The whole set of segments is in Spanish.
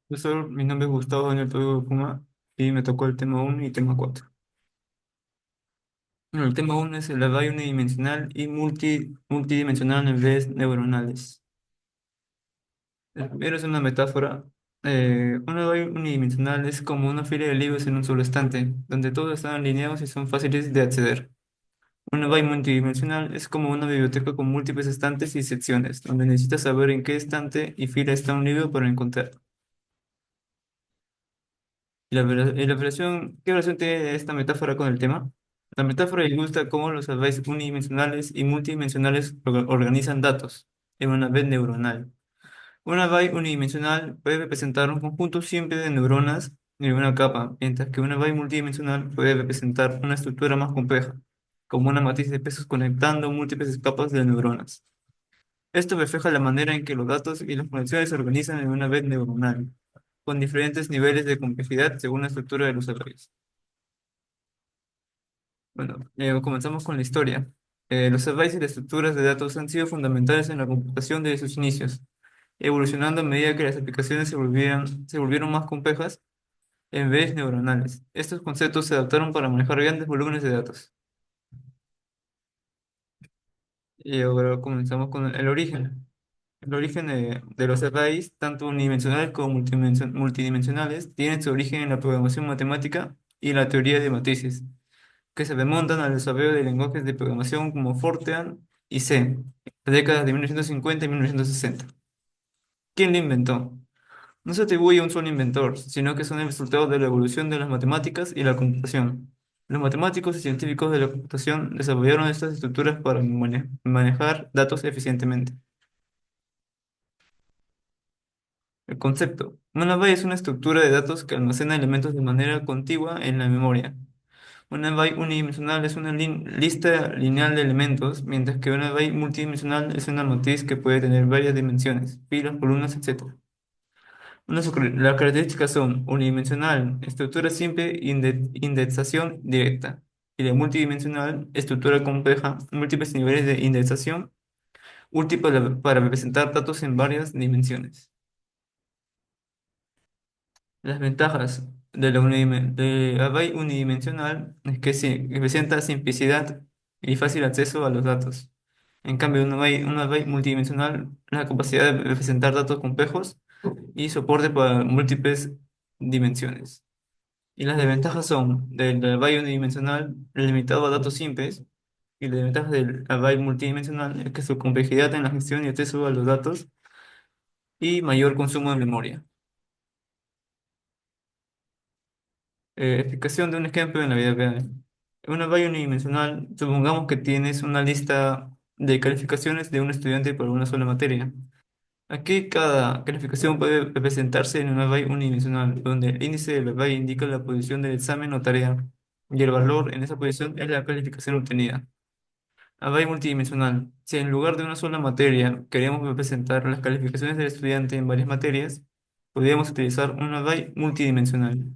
Profesor, mi nombre es Gustavo Daniel Toledo Puma y me tocó el tema uno y tema 4. Bueno, el tema uno es el array unidimensional y multidimensional en redes neuronales. El primero es una metáfora. Un array unidimensional es como una fila de libros en un solo estante, donde todos están alineados y son fáciles de acceder. Un array multidimensional es como una biblioteca con múltiples estantes y secciones, donde necesitas saber en qué estante y fila está un libro para encontrar. ¿Qué relación tiene esta metáfora con el tema? La metáfora ilustra cómo los arrays unidimensionales y multidimensionales organizan datos en una red neuronal. Un array unidimensional puede representar un conjunto simple de neuronas en una capa, mientras que un array multidimensional puede representar una estructura más compleja, como una matriz de pesos conectando múltiples capas de neuronas. Esto refleja la manera en que los datos y las conexiones se organizan en una red neuronal, con diferentes niveles de complejidad según la estructura de los arrays. Bueno, comenzamos con la historia. Los arrays y las estructuras de datos han sido fundamentales en la computación desde sus inicios, evolucionando a medida que las aplicaciones se volvieron más complejas en redes neuronales. Estos conceptos se adaptaron para manejar grandes volúmenes de datos. Y ahora comenzamos con el origen. El origen de los arrays, tanto unidimensionales como multidimensionales, tienen su origen en la programación matemática y la teoría de matrices, que se remontan al desarrollo de lenguajes de programación como Fortran y C, en las décadas de 1950 y 1960. ¿Quién lo inventó? No se atribuye a un solo inventor, sino que son el resultado de la evolución de las matemáticas y la computación. Los matemáticos y científicos de la computación desarrollaron estas estructuras para manejar datos eficientemente. El concepto. Un array es una estructura de datos que almacena elementos de manera contigua en la memoria. Un array unidimensional es una lista lineal de elementos, mientras que un array multidimensional es una matriz que puede tener varias dimensiones, filas, columnas, etc. Las características son unidimensional, estructura simple, indexación directa, y la multidimensional, estructura compleja, múltiples niveles de indexación, útil para representar datos en varias dimensiones. Las ventajas de array unidimensional es que que presenta simplicidad y fácil acceso a los datos. En cambio, un array multidimensional, la capacidad de representar datos complejos y soporte para múltiples dimensiones. Y las desventajas son del array unidimensional limitado a datos simples, y las ventajas del array multidimensional es que su complejidad en la gestión y acceso a los datos y mayor consumo de memoria. Explicación de un ejemplo en la vida real. En un array unidimensional, supongamos que tienes una lista de calificaciones de un estudiante por una sola materia. Aquí cada calificación puede representarse en un array unidimensional, donde el índice del array indica la posición del examen o tarea, y el valor en esa posición es la calificación obtenida. Array multidimensional. Si en lugar de una sola materia queremos representar las calificaciones del estudiante en varias materias, podríamos utilizar un array multidimensional.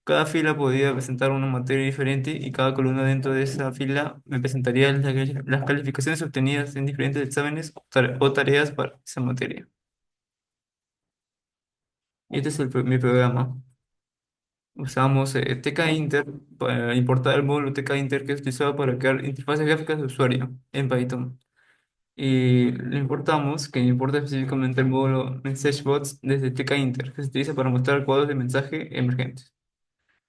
Cada fila podría representar una materia diferente y cada columna dentro de esa fila representaría las calificaciones obtenidas en diferentes exámenes o tareas para esa materia. Y este es mi programa. Usamos TK-Inter para importar el módulo TK-Inter que es utilizado para crear interfaces gráficas de usuario en Python. Y le importamos, que importa específicamente el módulo MessageBots desde TK-Inter, que se utiliza para mostrar cuadros de mensaje emergentes.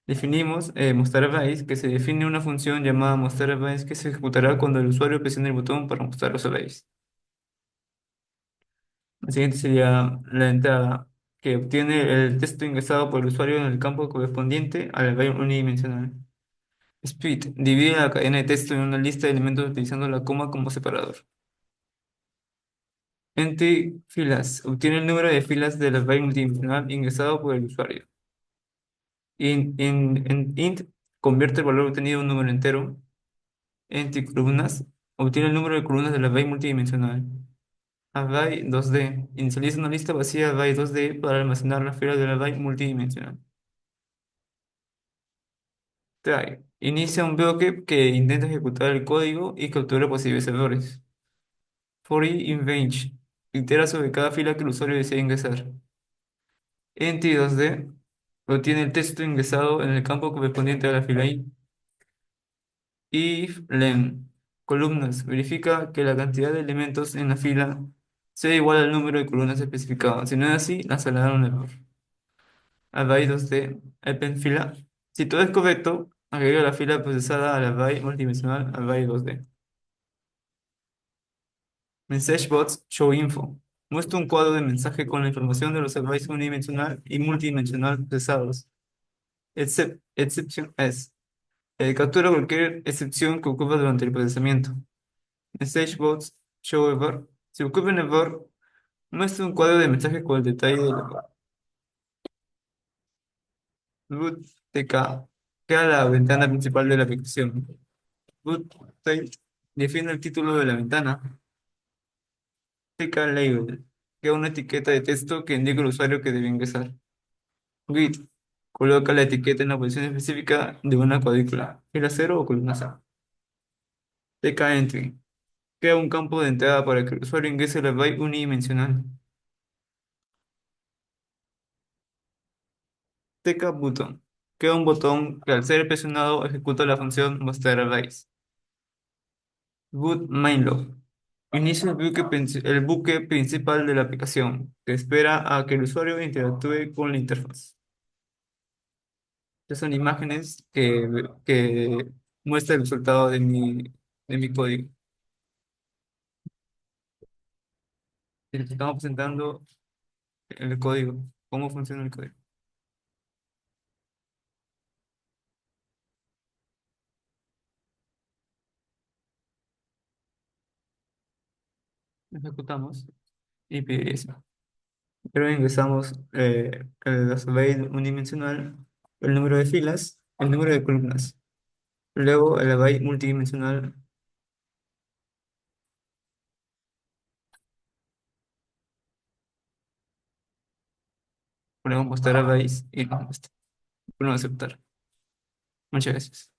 Definimos mostrar arrays, que se define una función llamada mostrar arrays que se ejecutará cuando el usuario presione el botón para mostrar los arrays. La siguiente sería la entrada, que obtiene el texto ingresado por el usuario en el campo correspondiente al array unidimensional. Split divide la cadena de texto en una lista de elementos utilizando la coma como separador. Entre filas, obtiene el número de filas del array multidimensional ingresado por el usuario. Int convierte el valor obtenido en un número entero. Entre columnas, obtiene el número de columnas del array multidimensional. Array 2D, inicializa una lista vacía array 2D para almacenar las filas del array multidimensional. Try, inicia un bloque que intenta ejecutar el código y captura posibles errores. For i in range, itera sobre cada fila que el usuario desea ingresar. Entity 2D obtiene el texto ingresado en el campo correspondiente a la fila I. If len columnas verifica que la cantidad de elementos en la fila sea igual al número de columnas especificado. Si no es así, lanzará un error. Array 2D append fila. Si todo es correcto, agrega la fila procesada al array multidimensional array 2D. Message bots show info. Muestra un cuadro de mensaje con la información de los arrays unidimensional y multidimensional procesados. Exception es. Captura cualquier excepción que ocurra durante el procesamiento. Message bots show error. Si ocurre un error, muestra un cuadro de mensaje con el detalle del error. Root TK. Crea la ventana principal de la aplicación. Root type define el título de la ventana. TK label. Crea una etiqueta de texto que indica al usuario que debe ingresar. Grid. Coloca la etiqueta en la posición específica de una cuadrícula. Fila 0 o columna 0. TK entry. Crea un campo de entrada para que el usuario ingrese al array unidimensional. TK button. Crea un botón que al ser presionado ejecuta la función mostrar arrays. Boot mainlog. Inicia el buque principal de la aplicación, que espera a que el usuario interactúe con la interfaz. Estas son imágenes que muestran el resultado de mi código. Y les estamos presentando el código, cómo funciona el código. Ejecutamos y pide eso. Pero ingresamos el array unidimensional, el número de filas, el número de columnas. Luego el array multidimensional, ponemos mostrar arrays y nos muestra. Ponemos aceptar. Muchas gracias.